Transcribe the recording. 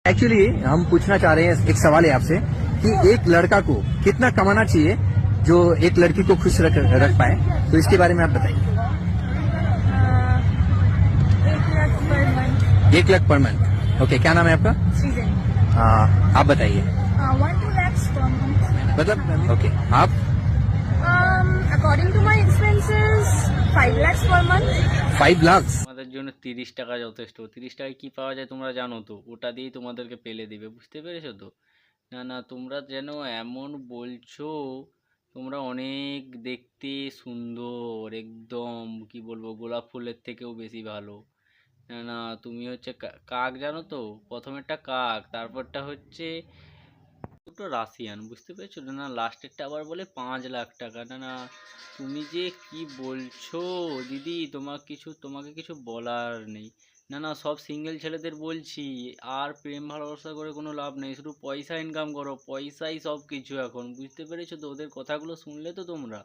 Actually हम पूछना चाह रहे हैं, एक सवाल है आपसे कि एक लड़का को कितना कमाना चाहिए जो एक लड़की को खुश रख पाए, तो इसके बारे में आप बताइए। 1 lakh per month. 1 lakh per month. Okay, क्या नाम है आपका? सीजन आप बताइए। 1-2 lakhs per month। मतलब ओके, आप According to my expenses, 5 lakhs per month। 5 lakh. তোমাদের জন্য 30 টাকা যথেষ্ট। 30 টাকায় কি পাওয়া যায় তোমরা জানো তো, ওটা দিয়েই তোমাদেরকে পেলে দিবে, বুঝতে পেরেছো তো? না না, তোমরা যেন এমন বলছো, তোমরা অনেক দেখতে সুন্দর, একদম কি বলবো, গোলাপ ফুলের থেকেও বেশি ভালো। না না, তুমি হচ্ছে কাক, জানো তো? প্রথমেরটা কাক, তারপরটা হচ্ছে দুটো রাশিয়ান, বুঝতে পেরেছো? না না, লাস্টেরটা আবার বলে 5 লাখ টাকা। না না, তুমি যে কি বলছো দিদি, তোমাকে কিছু বলার নেই। না না, সব সিঙ্গেল ছেলেদের বলছি, আর প্রেম ভালোবাসা করে কোনো লাভ নেই, শুধু পয়সা ইনকাম করো, পয়সাই সব কিছু এখন, বুঝতে পেরেছো তো? ওদের কথাগুলো শুনলে তো তোমরা?